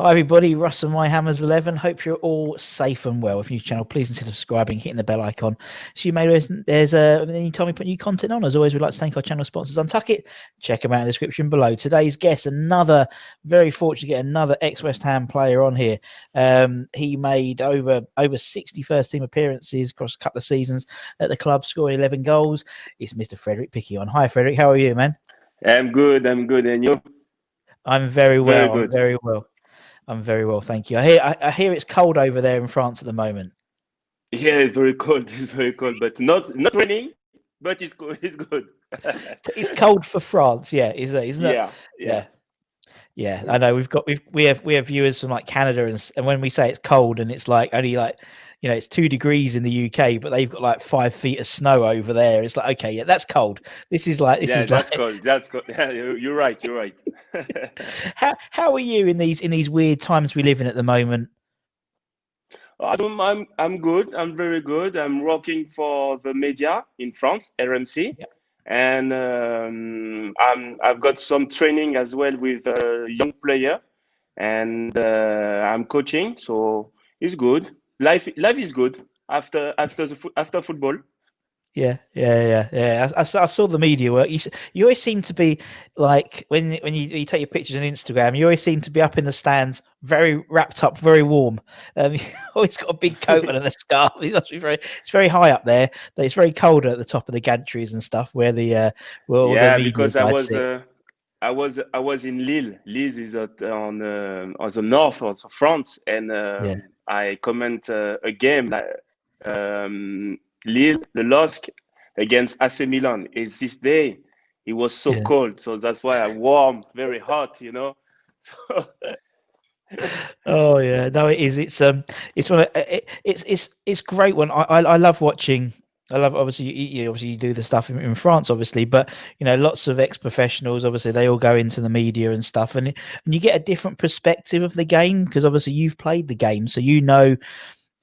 Hi everybody, Russ and My Hammers 11. Hope you're all safe and well. If you're new channel, please consider subscribing, hitting the bell icon. So you may there's any time we put new content on. As always, we'd like to thank our channel sponsors, Untuck It. Check them out in the description below. Today's guest, another very fortunate to get another ex-West Ham player on here. He made over 60 first team appearances across a couple of seasons at the club, scoring 11 goals. It's Mr. Frederic Piquionne. Hi Frederic, how are you, man? I'm good, and you? I'm very Very well. I'm good. very well. I'm very well, thank you. I hear it's cold over there in France at the moment. Yeah, it's very cold. It's very cold, but not raining, but it's good. It's good. It's cold for France, yeah, isn't it? Yeah, Yeah, yeah. yeah. I know we have viewers from like Canada, and when we say it's cold and it's like only like it's 2 degrees in the UK, but they've got like 5 feet of snow over there. It's like, okay, yeah, that's cold. This is like Yeah, that's cold. That's cold. Yeah, you're right. You're right. how are you in these weird times we live in at the moment? I'm good. I'm very good. I'm working for the media in France, RMC, Yeah, and I've got some training as well with a young player, and I'm coaching, so it's good. Life is good after football. yeah. I saw the media work. You always seem to be like when you take your pictures on Instagram. You always seem to be up in the stands, very wrapped up, very warm. You always got a big coat on and a scarf. It must be it's very high up there. It's very cold at the top of the gantries and stuff where all the Yeah, media because guys sit. I was in Lille. Lille is on the north of France, and Yeah, I comment a game like Lille, the LOSC against AC Milan. Is this day? It was so yeah. cold, so that's why I warm, very hot. Oh yeah, no, it is. It's one. It's great when I love watching. I love obviously you do the stuff in France, obviously, but lots of ex-professionals. Obviously, they all go into the media and stuff, and you get a different perspective of the game because obviously you've played the game, so you know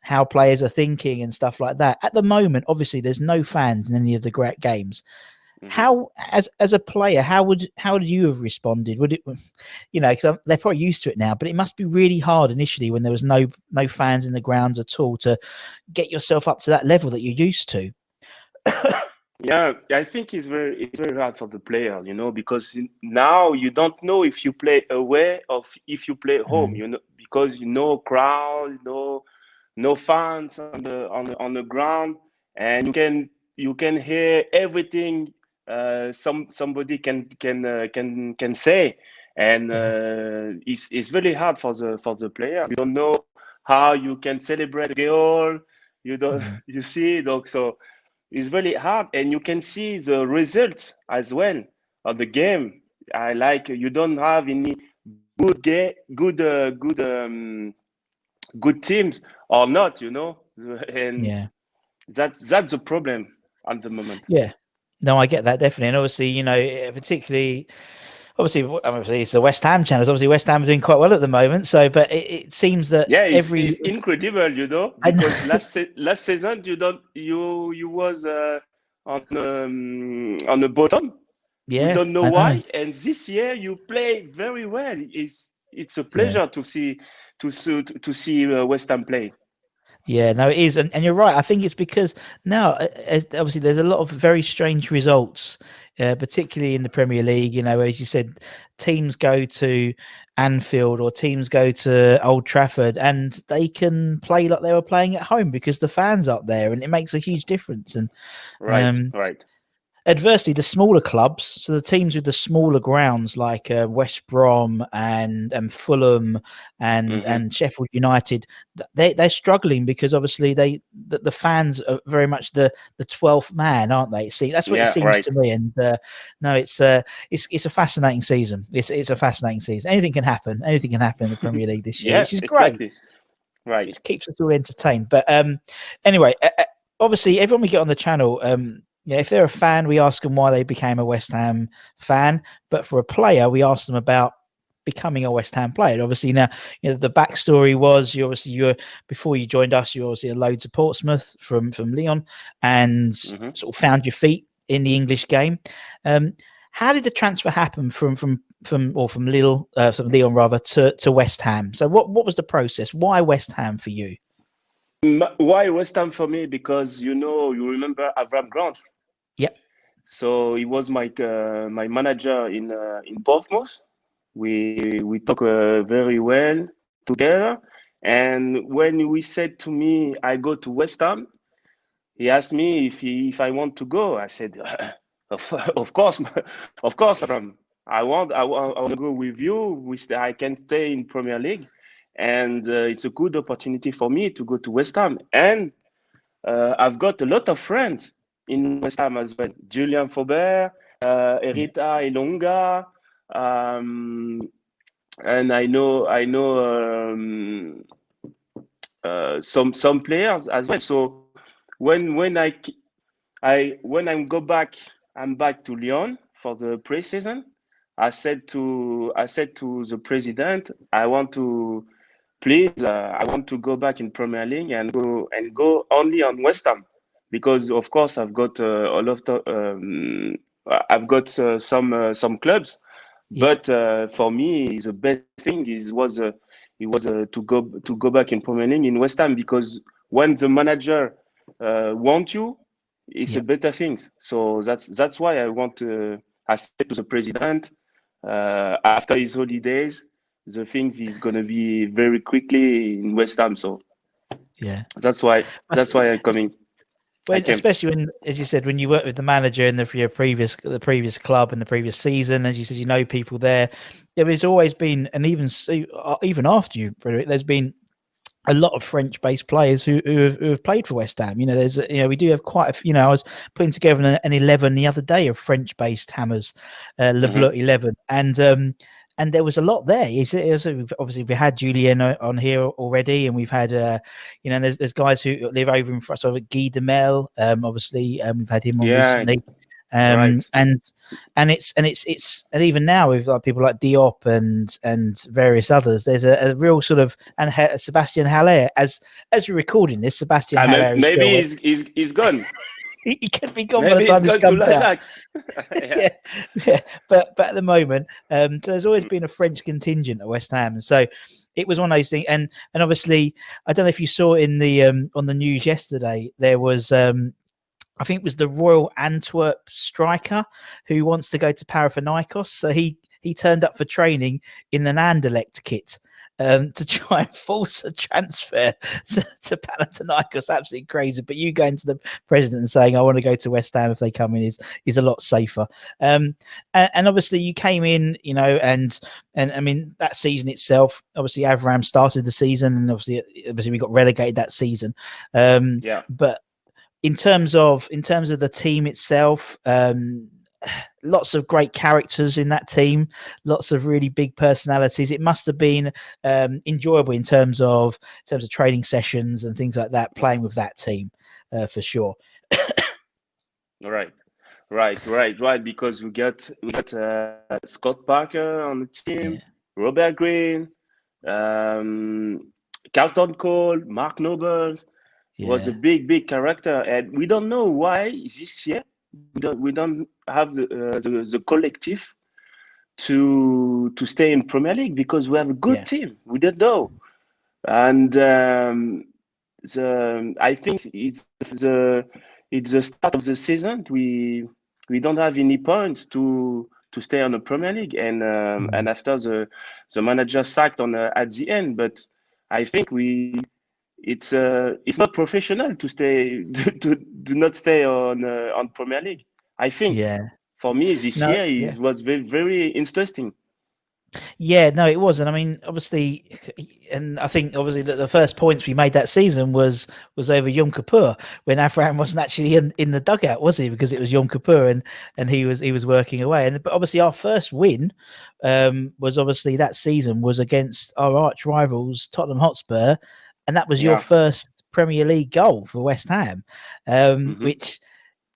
how players are thinking and stuff like that. At the moment, obviously, there's no fans in any of the great games. Mhm. How, as a player, how would you have responded? Would it, because they're probably used to it now, but it must be really hard initially when there was no fans in the grounds at all to get yourself up to that level that you're used to. Yeah, I think it's very hard for the player, because now you don't know if you play away or if you play home, Mm, because crowd, no fans on the ground, and you can hear everything somebody can say, and yeah. it's very hard for the player. You don't know how you can celebrate a goal. You don't Mm, you see, donc, so it's really hard, and you can see the results as well of the game. I like you don't have any good game, good teams or not, and yeah. that's the problem at the moment. Yeah. No, I get that definitely, and obviously, particularly. Obviously, it's the West Ham channels. Obviously, West Ham are doing quite well at the moment. So, but it seems that Yeah, every it's incredible, I know, because last season you don't you was on the bottom. We yeah, don't know I know. why, and this year you play very well. It's a Yeah. pleasure to see West Ham play. Yeah, no, it is, and you're right. I think it's because now, obviously, there's a lot of very strange results, particularly in the Premier League. As you said, teams go to Anfield or teams go to Old Trafford, and they can play like they were playing at home because the fans up there, and it makes a huge difference. And Right, um, right. adversely, the smaller clubs, so the teams with the smaller grounds like West Brom and Fulham Hmm. and Sheffield United, they're struggling because obviously the fans are very much the 12th man, aren't they? See, that's what it Yeah, seems to right. me. And no, it's a fascinating season. It's a fascinating season. Anything can happen. Anything can happen in the Premier League this year, Yeah, which is great. exactly. Right. It keeps us all entertained. But anyway, obviously, everyone we get on the channel, yeah, if they're a fan, we ask them why they became a West Ham fan. But for a player, we ask them about becoming a West Ham player. Obviously, now the backstory was you before you joined us, you obviously had loads of Portsmouth from Lyon, and Hmm. sort of found your feet in the English game. Um, how did the transfer happen from Lille, from Lyon rather, to West Ham? So what was the process? Why West Ham for you? Why West Ham for me? Because you remember Avram Grant. Yep. So he was my manager in Portsmouth. We talk very well together. And when we said to me, I go to West Ham, he asked me if I want to go. I said, of course, of course, Avram. I want to go with you. I can stay in Premier League, and it's a good opportunity for me to go to West Ham. And I've got a lot of friends in West Ham as well. Julian Faubert, Erita Ilonga, and I know some players as well. So when I go back, I'm back to Lyon for the pre-season. I said to the president, I want to go back in Premier League and go only on West Ham, because of course I've got some clubs, but for me the best thing was to go back in Premier League in West Ham, because when the manager wants you, it's a better thing. So that's why I said to the president, after his holidays, the things is gonna be very quickly in West Ham. So that's why I'm coming. Especially when, as you said, when you work with the manager in the previous club and the previous season, as you said, people there. There has always been, and even after you, Frederic, there's been a lot of French-based players who have played for West Ham. We do have quite a few. I was putting together an 11 the other day of French-based Hammers, Le Bleu 11, and there was a lot there. Obviously, we had Julien on here already, and we've had, there's guys who live over in sort of Guy Demel. Obviously, we've had him on recently. Right. And even now with people like Diop and various others, there's a real sort of, and Sebastian Haller, as we're recording this, Sebastian Haller maybe he's gone. He could be gone by the time this comes out. yeah. But at the moment, so there's always been a French contingent at West Ham, and so it was one of those things. And obviously, I don't know if you saw in the on the news yesterday, there was I think it was the Royal Antwerp striker who wants to go to Panathinaikos. So he turned up for training in an Anderlecht kit to try and force a transfer to Panathinaikos. Absolutely crazy. But you going to the president and saying, I want to go to West Ham if they come in is a lot safer. And obviously you came in, and I mean, that season itself, obviously Avram started the season, and obviously we got relegated that season. But in terms of the team itself, lots of great characters in that team, lots of really big personalities. It must have been enjoyable in terms of training sessions and things like that, playing with that team for sure. Right. Because we got Scott Parker on the team, Robert Green, Carlton Cole, Mark Nobles. Was a big character, and we don't know why this year we don't have the collective to stay in Premier League, because we have a good team. We don't know, and I think it's the start of the season. We don't have any points to stay on the Premier League, and after the manager sacked at the end, but I think it's not professional to stay to do not stay on Premier League. I think for me this year it was very, very interesting. Yeah, no, it was. And I mean, obviously, and I think obviously that the first points we made that season was over Yom Kippur, when Avram wasn't actually in the dugout, was he? Because it was Yom Kippur and he was working away. But obviously our first win was obviously that season was against our arch rivals Tottenham Hotspur, and that was your first Premier League goal for West Ham, which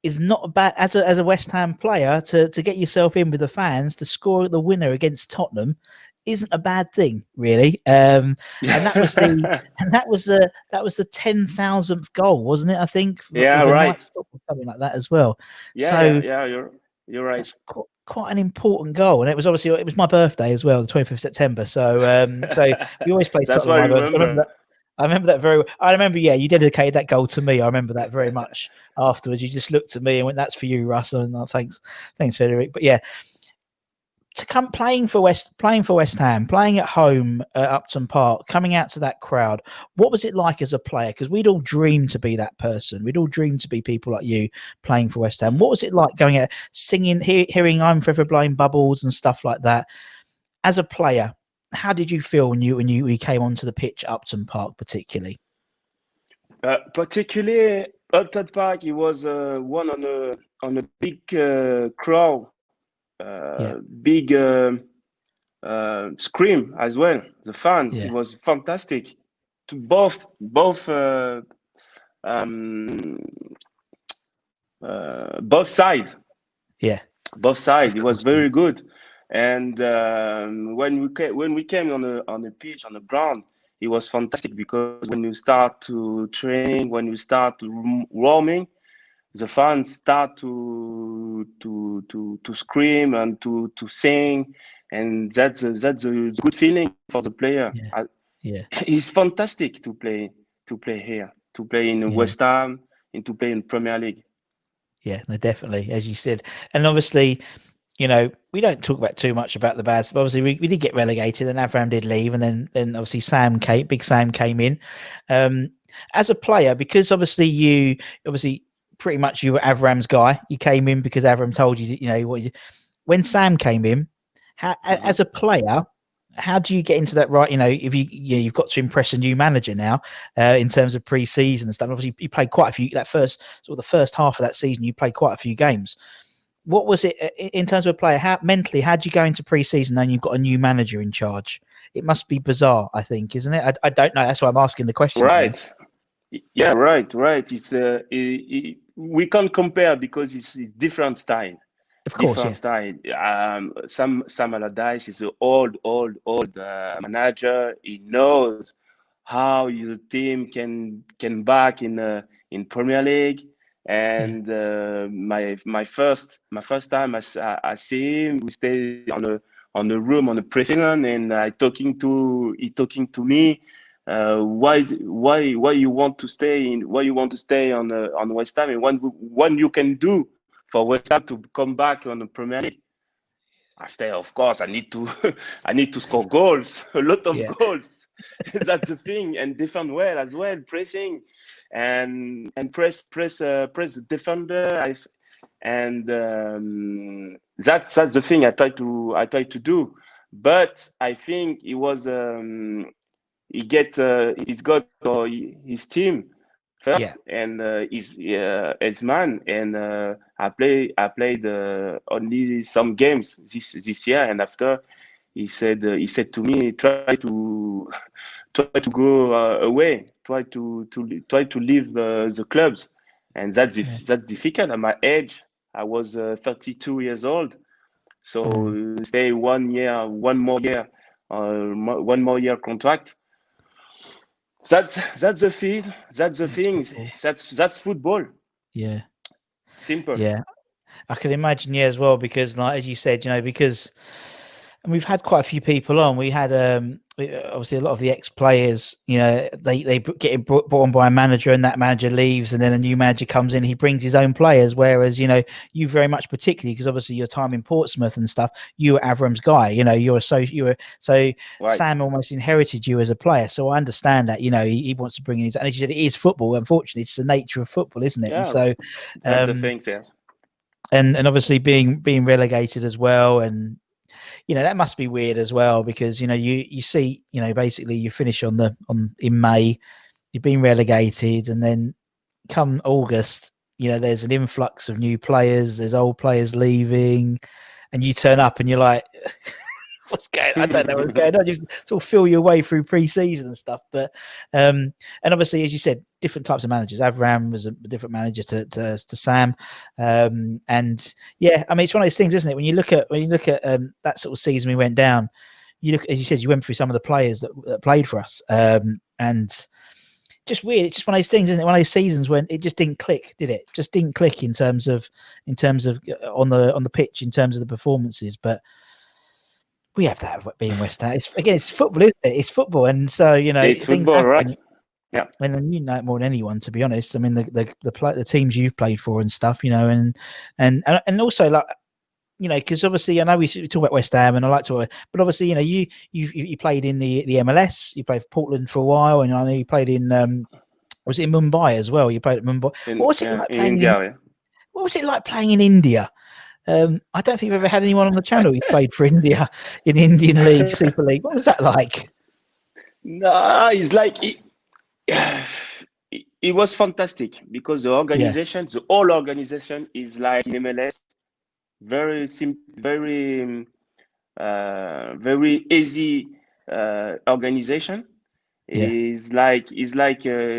is not bad as a West Ham player to get yourself in with the fans to score the winner against Tottenham isn't a bad thing, really. And that was the 10,000th goal, wasn't it? I think. Right. Something like that as well. You're You're right. That's quite an important goal, and it was obviously it was my birthday as well, the 25th of September. So we always play That's Tottenham what I on my birthday. So remember. I remember that very. I remember, yeah, you dedicated that goal to me. I remember that very much. Afterwards, you just looked at me and went, "That's for you, Russell." And thanks, Frederic. But yeah, to come playing for West Ham, playing at home at Upton Park, coming out to that crowd, what was it like as a player? Because we'd all dreamed to be that person. We'd all dreamed to be people like you playing for West Ham. What was it like going out, singing, hearing "I'm Forever Blowing Bubbles" and stuff like that? As a player, how did you feel when you came onto the pitch at Upton Park, particularly? Particularly Upton Park, it was one on a big crowd, Yeah, big scream as well. The fans, yeah, it was fantastic. To um, both sides, yeah. both Of sides. It was course, yeah, very good. And when we came on the pitch on the ground, it was fantastic because when you start to training, when you start to roaming, the fans start to scream and to sing, and that's a good feeling for the player. yeah, yeah, It's fantastic to play here, to play in yeah. West Ham, and to play in Premier League. Yeah, no, definitely, as you said. And obviously, we don't talk about too much about the bad stuff. Obviously, we did get relegated, and Avram did leave, and then obviously Big Sam came in. As a player, because obviously pretty much you were Avram's guy. You came in because Avram told you, when Sam came in, Mhm. as a player, how do you get into that right? If you've got to impress a new manager now, in terms of pre-season and stuff. Obviously, you played quite a few. The first half of that season, you played quite a few games. What was it in terms of a player? How mentally, how do you go into pre-season and you've got a new manager in charge? It must be bizarre, I think, isn't it? I don't know. That's why I'm asking the question, to be honest. Right. Yeah, right. We can't compare because it's different style. Of course, Different yeah, style. Sam Allardyce is an old manager. He knows how your team can back in Premier League. yeah, And my first time I see him, we stay on the room on the president, and he talking to me. Why you want to stay on West Ham, and what you can do for West Ham to come back on the Premier League. I say, of course, I need to I need to score goals, a lot of yeah, goals. That's the thing, and defend well as well, pressing, and press the defender. And that's the thing I try to do. But I think he's got his team yeah, first, and his man, and I played only some games this year, and after he said to me, try to go away, try to leave the clubs, and yeah. that's difficult at my age. I was 32 years old, Mm, so stay 1 year, one more year contract. That's the field. That's the that's things. football. That's football. Yeah, Simple. yeah. I can imagine, yeah, as well, because like as you said, because and we've had quite a few people on. We had obviously a lot of the ex-players, they get brought on by a manager, and that manager leaves, and then a new manager comes in. He brings his own players, whereas you very much, particularly because obviously your time in Portsmouth and stuff, you were Avram's guy. So Right. Sam almost inherited you as a player. So I understand that. He wants to bring in his, and as you said, it is football. Unfortunately, it's the nature of football, isn't it? And Yeah. so, That's the um, thing. Yes. and obviously being relegated as well, and that must be weird as well, because you see, basically you finish on in May, you've been relegated, and then come August, there's an influx of new players, there's old players leaving, and you turn up and you're like, what's going I don't know what's going on. Just sort of feel your way through pre-season and stuff. But and obviously, as you said, different types of managers. Avram was a different manager to Sam. And yeah, I mean, it's one of those things, isn't it? When you look at that sort of season we went down, you look, as you said, you went through some of the players that played for us. And just weird. It's just one of those things, isn't it? One of those seasons when it just didn't click, did it? Just didn't click in terms of on the pitch, in terms of the performances. But we have that being West Ham. It's football, isn't it? It's football, and so It's things football, happen. right? Yeah. And then you know it more than anyone, to be honest. I mean, the teams you've played for and stuff, and also like. Because obviously I know we talk about West Ham, and I like to, but obviously you played in the MLS, you played for Portland for a while, and I know you played in was it in Mumbai as well? You played at Mumbai. What was it like in playing India? Yeah. What was it like playing in India? I don't think we've ever had anyone on the channel who's played for India in the Indian League, Super League. What was that like? No, it's like it was fantastic because the organization, the whole organization is like in MLS, very very easy organization. Is like the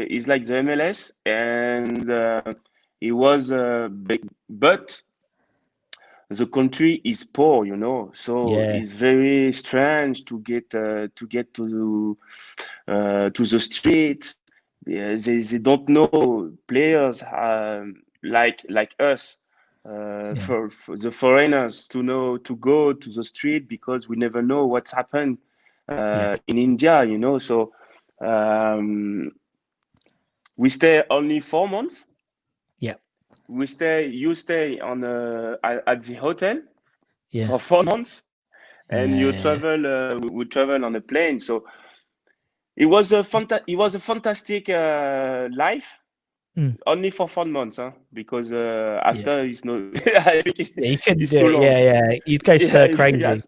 MLS, and it was big, but the country is poor, so it's very strange to get to the street. They don't know players like us, for the foreigners to go to the street, because we never know what's happened in India, so we stay only 4 months. You stay on at the hotel for 4 months, and you travel. We travel on a plane. So it was a fantastic life. Only for 4 months, because after it's no. I think you couldn't it's do too it. Long. You'd go stir crazy. Yes.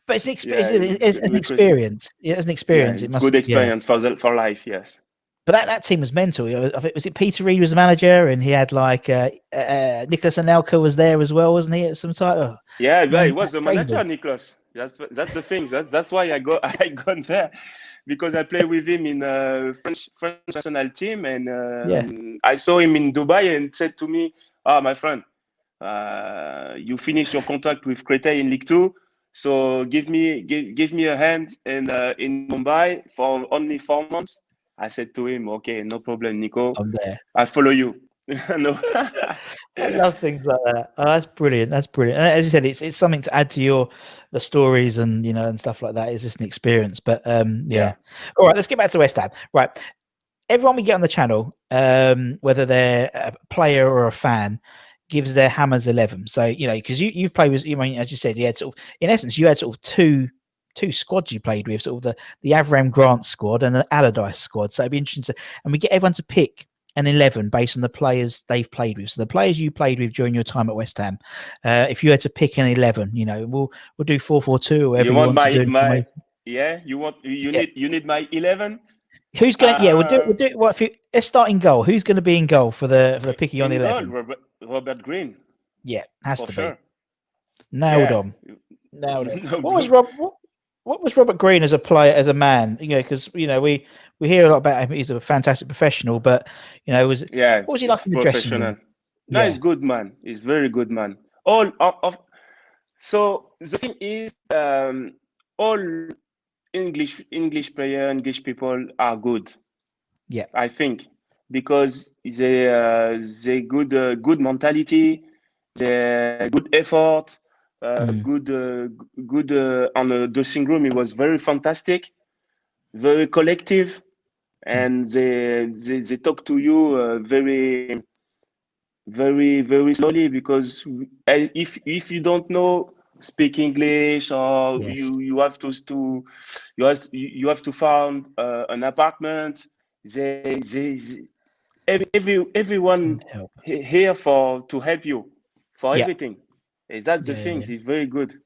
But it's an experience. It's an experience. It's an experience. It must good experience for life. Yes. But that team was mental. I think was it Peter Reid was the manager, and he had like Nicholas Anelka was there as well, wasn't he? At some time. Yeah, he was the manager, Nicholas. That's the thing. That's why I got there, because I play with him in French national team, and I saw him in Dubai and said to me, my friend, you finished your contract with Créteil in League 2, so give me a hand in Mumbai for only 4 months. I said to him, okay, no problem, Nico. I'm there. I follow you. No. I love things like that. Oh, that's brilliant. That's brilliant. And as you said, it's something to add to the stories and and stuff like that. It's just an experience. But yeah. All right, let's get back to West Ham. Right. Everyone we get on the channel, whether they're a player or a fan, gives their Hammers 11. So, because you've played with, as you said, you had in essence, you had two squads you played with, sort of the Avram Grant squad and the Allardyce squad. So it'd be interesting and we get everyone to pick an 11 based on the players they've played with. So the players you played with during your time at West Ham, if you had to pick an 11, we'll do 4-4-2 or whatever you want to do. You need my 11. Who's going? We'll do it. What if let's start in goal? Who's going to be in goal for the Piquionne 11? Robert Green. Yeah, has to sure. Be nailed on. What was Robert Green as a player, as a man? Because we hear a lot about him. He's a fantastic professional, but what was he like in the dressing room? No, he's good man. He's very good man. So the thing is, all English people are good. Yeah, I think, because they good mentality, they good effort. Good on the dressing room. It was very fantastic, very collective, and they talk to you very, very, very slowly, because if you don't know speak English, or you have to find an apartment. Everyone here to help you for everything. Is that the thing? It's very good.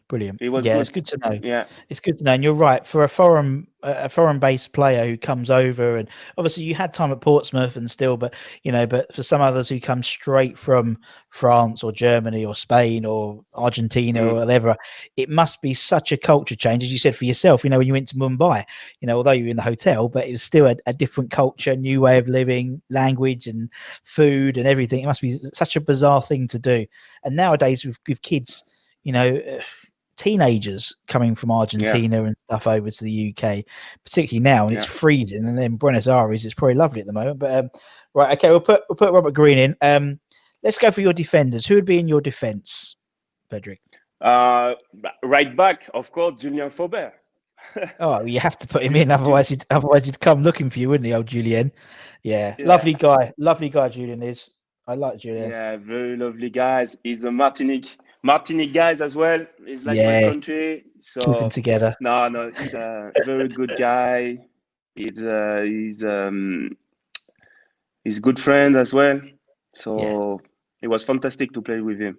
Brilliant. It was good. It's good to know. Yeah, it's good to know. And you're right. For a foreign-based player who comes over, and obviously you had time at Portsmouth and still, but but for some others who come straight from France or Germany or Spain or Argentina or whatever, it must be such a culture change, as you said for yourself. When you went to Mumbai, although you were in the hotel, but it was still a different culture, new way of living, language and food and everything. It must be such a bizarre thing to do. And nowadays with kids, teenagers coming from Yeah, Argentina and stuff over to the UK, particularly now, and it's yeah. freezing. And then Buenos Aires is probably lovely at the moment. But right, okay, we'll put Robert Green in. Let's go for your defenders. Who would be in your defence, Frederic? Uh, right back, of course, Julien Faubert. Oh, you have to put him Ju- in, Ju- otherwise he'd come looking for you, wouldn't he, old Julien? Yeah, yeah, lovely guy. Julien is. I like Julien. yeah, very lovely guys. He's a Martinique guys as well. He's like my Yeah, country. keeping So together. no, he's a very good guy. He's good friend as well. Yeah, So it was fantastic to play with him.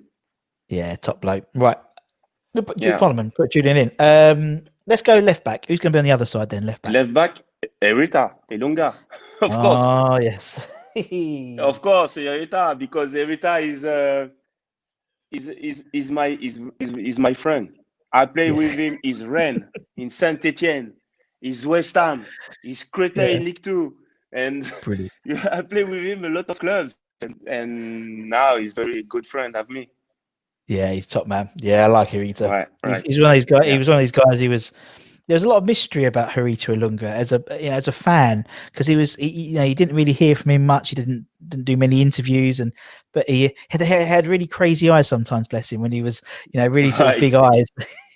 yeah, top bloke. Right, Yeah, Put Julien in. Let's go left back. Who's going to be on the other side then? Left back. left back, Erita Elunga, of course. Oh yes. Of course, Erita, because Erita is my friend. I play Yeah, with him. He's Rennes in Saint Etienne. He's West Ham. He's Créteil yeah, in Ligue 2. And brilliant. I play with him a lot of clubs. And now he's a very good friend of me. Yeah, he's top man. Yeah, I like Hirita. Right. He's one of these guys. Yeah. He was one of these guys. There's a lot of mystery about Hirita Ilunga as a fan, because he didn't really hear from him much. He didn't do many interviews, but he had really crazy eyes sometimes. Bless him, when he was really sort of big eyes.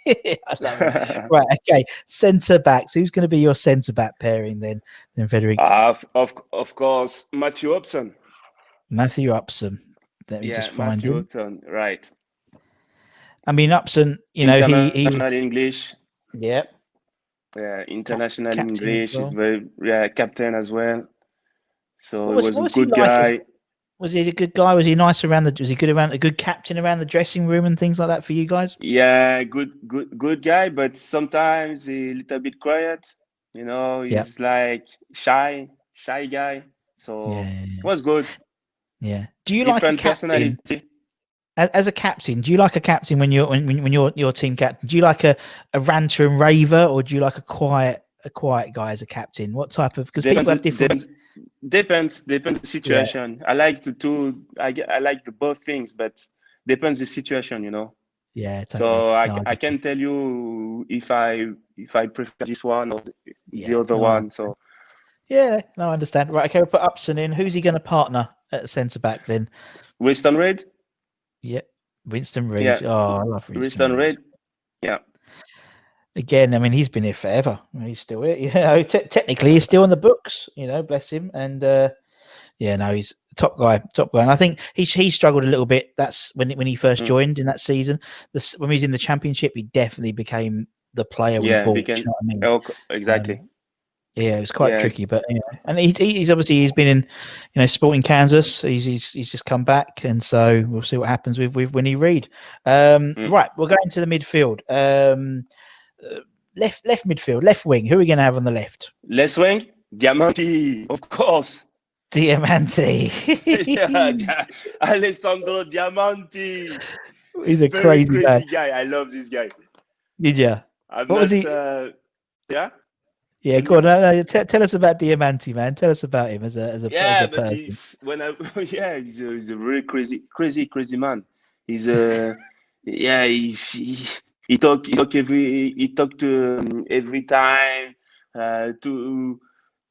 I love him. Right, okay. Centre backs. Who's going to be your centre back pairing then Frederic? Of course, Matthew Upson. Matthew Upson. Let me just find Matthew him. Upson. Right. I mean, Upson. International English. Yeah. Yeah, international Captain as English. well. He's very captain as well. So What he was a was good he like guy. Was he a good guy? Was he nice was he a good captain around the dressing room and things like that for you guys? Yeah, good guy, but sometimes he a little bit quiet. Yeah. He's like shy guy. So Yeah. it was good. Yeah. Do you like a Different captain? personality. As a captain, do you like a captain when you're your team captain? Do you like a ranter and raver, or do you like a quiet guy as a captain? What type of, because people have different. Depends the situation. I like the two. I like the both things, but depends the situation. Yeah, totally. So No, I can tell you if I prefer this one or the other no, one. So yeah, no, I understand. Right, okay, we'll put Upson in. Who's he going to partner at centre back then? Winston Reid. Yeah, Winston Reid. Yeah, Oh, I love Winston Reid. Reid. Yeah. Again, I mean, he's been here forever. He's still here. Technically, he's still in the books. Bless him. And he's top guy. And I think he struggled a little bit. That's when he first joined in that season. When he was in the Championship, he definitely became the player we bought. Do you know what I mean? Oh, exactly. Yeah, it was quite tricky, but and he's been in, Sporting Kansas. He's just come back, and so we'll see what happens with Winnie Reid. Right, we'll go into the midfield. Left midfield, left wing. Who are we going to have on the left? Left wing, Diamanti, of course. Diamanti. Yeah, Alessandro Diamanti. He's a crazy guy. I love this guy. Did you? Was he? Yeah. Yeah, go on. Tell us about Diamanti, man. Tell us about him as a person. He's a very crazy man. He's he talk to every time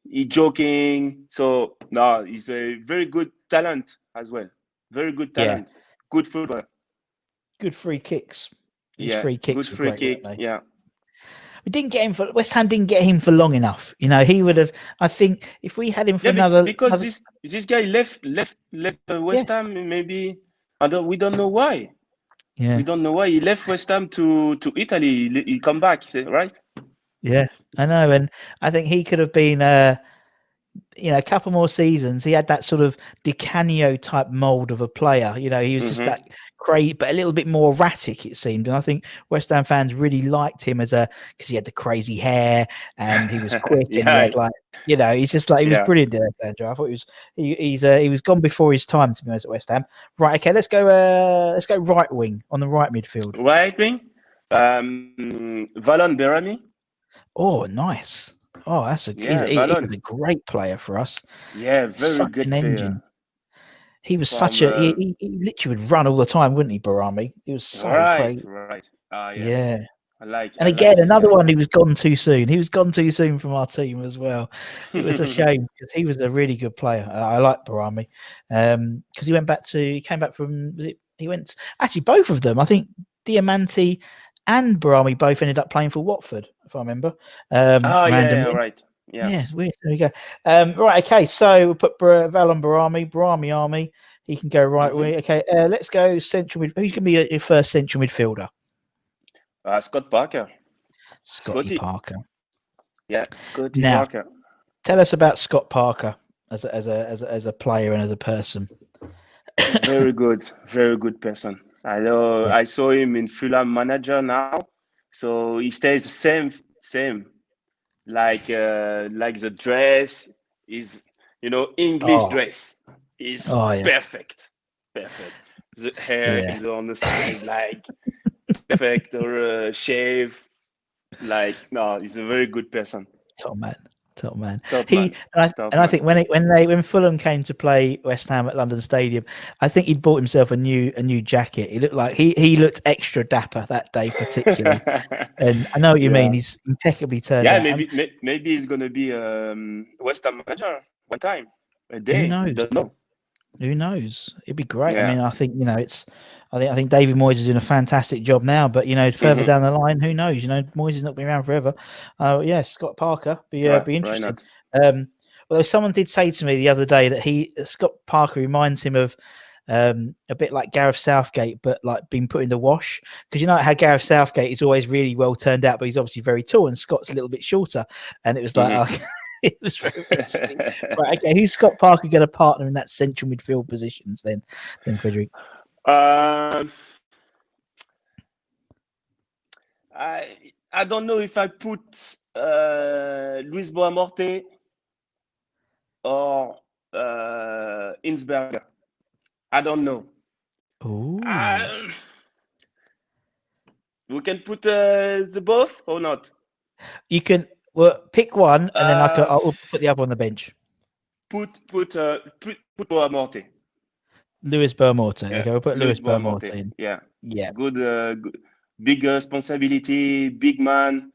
he joking. So no, he's a very good talent as well. Very good talent. Yeah. Good footballer. Good free kicks. Free kicks. Good free kick. Yeah. We didn't get him for West Ham. Didn't get him for long enough. He would have. I think if we had him for because this guy left West Ham. Maybe we don't know why. Yeah, we don't know why he left West Ham to Italy. He come back, right? Yeah, I know, and I think he could have been a couple more seasons. He had that sort of Di Canio type mold of a player. He was just that great, but a little bit more erratic, it seemed. And I think West Ham fans really liked him because he had the crazy hair and he was quick and he had he's just he was brilliant there, Sandro. I thought he was gone before his time, to be honest, at West Ham. Right, okay, let's go right wing on the right midfield. Right wing, Valon Berami. Oh, nice. Oh, he's a great player for us. Yeah, very good player. He was from such a he literally would run all the time, wouldn't he, Barami? He was so right, crazy. right. Ah, yes. Yeah. I And like again, this another guy. one who was gone too soon. He was gone too soon from our team as well. It was a shame because he was a really good player. I like Barami because he came back from, he went, actually both of them, I think Diamanti and Barami both ended up playing for Watford, if I remember, Oh yeah, randomly. right. Yeah. Yeah, it's weird. There we go. Right, okay, so we'll put Val on Barami Army. He can go right Mm-hmm. way. Okay, let's go central mid. Who's going to be your first central midfielder? Scott Parker. Scotty Scotty. Parker. Yeah, Scotty Now, Parker. tell us about Scott Parker as a player and as a person. Very good, very good person. I know. Yeah. I saw him in Fulham manager now, so he stays the same. Like the dress is, English Oh, dress is oh yeah, perfect. The hair yeah. is on the side, like perfect, or shave. Like, no, he's a very good person. Top man, top man. Top He man, and I think when Fulham came to play West Ham at London Stadium, I think he'd bought himself a new jacket. He looked like he looked extra dapper that day, particularly. And I know what you mean. Yeah. He's impeccably turned Yeah, out. And maybe he's gonna be West Ham manager one time, a who day. We knows? don't know. Who knows? It'd be great. I Yeah. mean, I think I think David Moyes is doing a fantastic job now. But further Mm-hmm. down the line, who knows? Moyes is not been around forever. Yeah, Scott Parker be Why interesting. not? Although someone did say to me the other day that Scott Parker reminds him of a bit like Gareth Southgate, but like being put in the wash. Because you know how Gareth Southgate is always really well turned out, but he's obviously very tall, and Scott's a little bit shorter. And it was like, Mm-hmm. it was very sweet. Right, okay, who's Scott Parker going to partner in that central midfield positions then Frederic? um, I don't know if I put Luis Boamorte or Insberger. I don't know. Ooh. We can put the both or not? You can pick one, and then I'll put the other on the bench. Put Boamorte. Lewis Bermorte. Yeah, Okay, we'll put Luis Lewis Bermorte Boamorte. in. Yeah, Yeah. good, big responsibility, big man,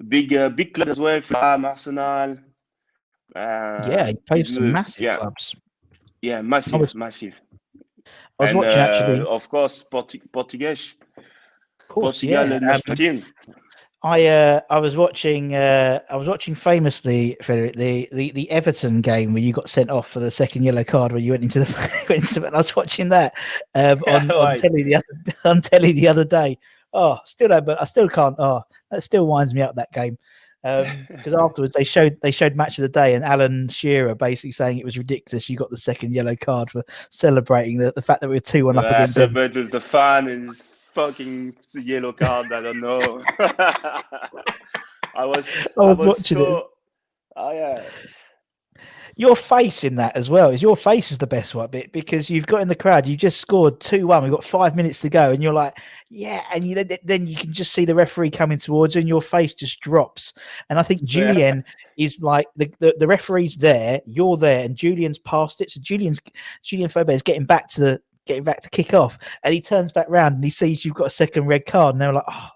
big club as well. Fulham, Arsenal. Yeah, he plays for some massive Yeah, clubs. yeah, I massive. was And watching actually. of course, Portuguese, Of course, Portugal yeah. national team. I was watching famously, Frederic, the Everton game where you got sent off for the second yellow card when you went into the I was watching that on Right. telly the other day. Oh, still don't, but I still can't. Oh, that still winds me up, that game. Because afterwards they showed match of the day, and Alan Shearer basically saying it was ridiculous you got the second yellow card for celebrating the fact that we were 2-1 up against them. But with the fan and his fucking yellow card, I don't know. I was watching it. Oh yeah. Your face in that as well is your face is the best one bit, because you've got in the crowd, you just scored 2-1, we've got 5 minutes to go, and you're like, yeah, and then you can just see the referee coming towards you, and your face just drops. And I think Julian is like the referee's there, you're there, and Julian's past it. So Julian Faubert is getting back to kick off, and he turns back round and he sees you've got a second red card, and they're like, oh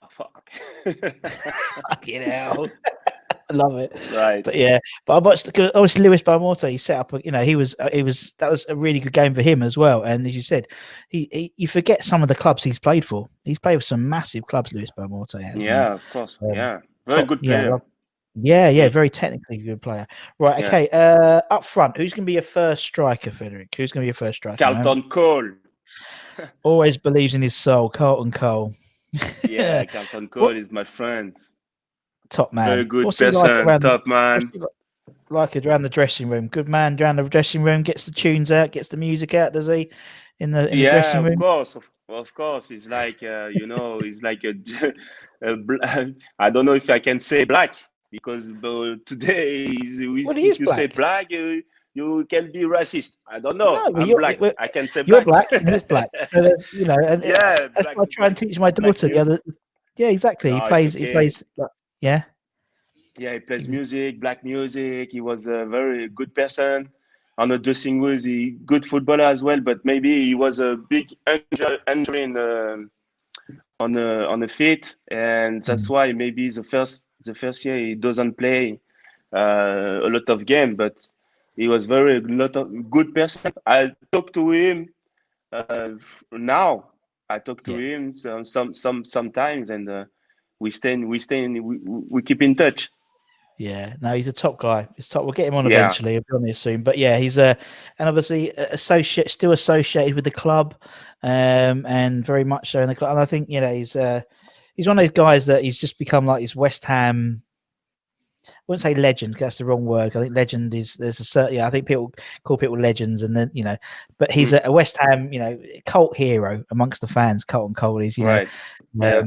fuck. Fucking hell. I love it. Right. But yeah, but I watched obviously Lewis Barmorte. He set up, he was that was a really good game for him as well. And as you said, you forget some of the clubs he's played for. He's played with some massive clubs, Lewis Barmorte has. Yeah, of course. Yeah, very good player. Yeah, very technically good player. Right, okay. Up front, who's going to be your first striker, Frederic? Who's going to be your first striker? Carlton Cole. Always believes in his soul, Carlton Cole. Yeah, Carlton Cole is my friend. Top man. Very good What's person. Like top man. Like it around the dressing room. Good man around the dressing room, gets the tunes out, gets the music out, does he? In the dressing room? Of course. He's like, he's like I don't know if I can say black, because today, if you say black, you can be racist. I don't know. No, I'm black. I can say you're black. You're black and he's black. So that's, and yeah, that's what I try and teach my daughter the other. Yeah, exactly. No, he plays. Yeah. Yeah, he plays music, black music. He was a very good person. on the dressing room. He good footballer as well, but maybe he was a big injury on the feet, and that's why maybe the first year he doesn't play a lot of game. But he was very lot of good person. I talk to him now. I talk to Yeah. him sometimes, and we keep in touch. Yeah, no, he's a top guy. He's top. We'll get him on Yeah, eventually. He'll be on here soon. But yeah, he's and obviously still associated with the club, and very much so in the club. And I think he's one of those guys that he's just become like his West Ham. I wouldn't say legend, 'cause that's the wrong word. I think legend is there's a certain. I think people call people legends, and then but he's a West Ham cult hero amongst the fans. Colton Cole is right. Yeah,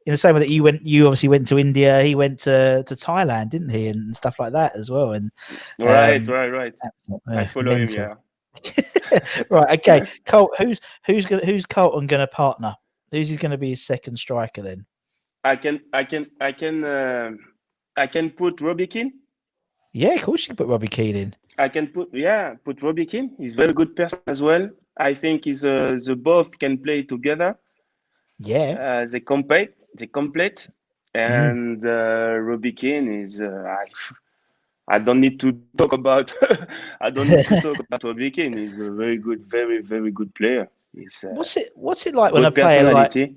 in the same way that you obviously went to India, he went to Thailand, didn't he, and stuff like that as well. And right, right, right. I follow him. mental. Yeah. Right, okay. Colt, who's Colton going to partner? Who's going to be his second striker then? I can put Robbie Keane. Yeah, of course you can put Robbie Keane in. I can put Robbie Keane. He's a very good person as well. I think the both can play together. Yeah. They complete, and Robbie Keane is. I don't need to talk about. I don't need to talk about Robbie Keane. He's a very good, very very good player. He's What's it like when a good player like? personality.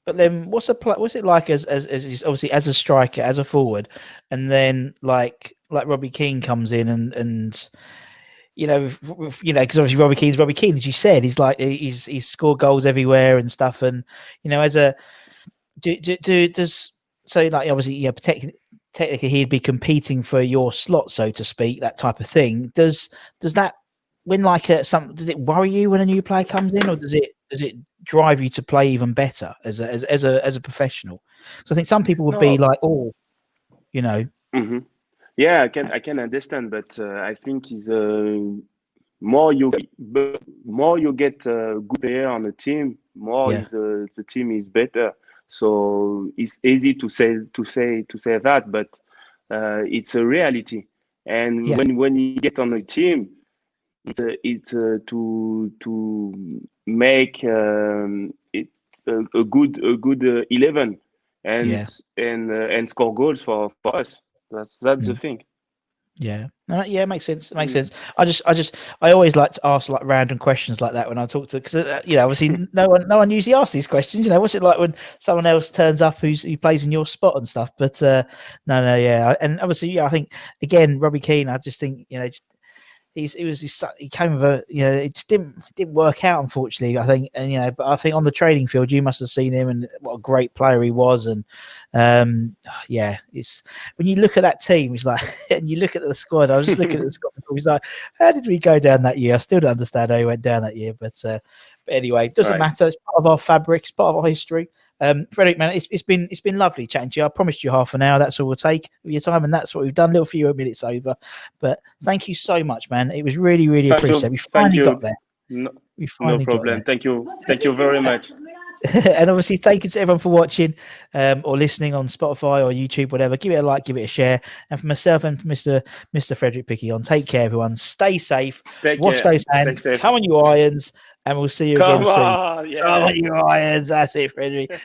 But then what's it like as obviously as a striker, as a forward, and then like Robbie Keane comes in and because obviously Robbie Keane, as you said, he's scored goals everywhere and stuff, and as a does so like obviously technically he'd be competing for your slot, so to speak, that type of thing. Does that when does it worry you when a new player comes in, or does it drive you to play even better as a professional? Because I think some people would be No. like, Mm-hmm. Yeah, I can understand, but I think is more you get a good player on the team, more yeah, is the team is better. So it's easy to say that, but it's a reality. And yeah, when you get on a team, it's to make it a good 11 yeah. and score goals for us. That's the Mm. thing. Yeah, no, yeah, it makes sense. It makes sense. I always like to ask like random questions like that when I talk to, because obviously no one usually asks these questions. What's it like when someone else turns up who plays in your spot and stuff? But no, yeah, and obviously, I think again, Robbie Keane. I just think he came with it just didn't work out, unfortunately. I think, and but I think on the training field you must have seen him and what a great player he was. And it's when you look at that team, it's like, and you look at the squad. I was just looking at the squad before. He's like, how did we go down that year? I still don't understand how he went down that year, but anyway, it doesn't Right. matter. It's part of our fabric. It's part of our history. Frederic, man, it's been lovely chatting to you. I promised you half an hour. That's all we'll take of your time, and that's what we've done. A little few minutes over, but thank you so much, man. It was really, really Thank you. appreciated. We Thank finally you. got there. No, We no finally got problem. there. Thank you very much. And obviously, thank you to everyone for watching or listening on Spotify or YouTube, whatever. Give it a like, give it a share. And for myself and for Mr. Frederic Piquionne, take care, everyone. Stay safe. Take Wash care. those Stay hands. safe. Come on, you irons. And we'll see you again Come soon. on. Come Yeah. on, you irons. That's it, Frederic.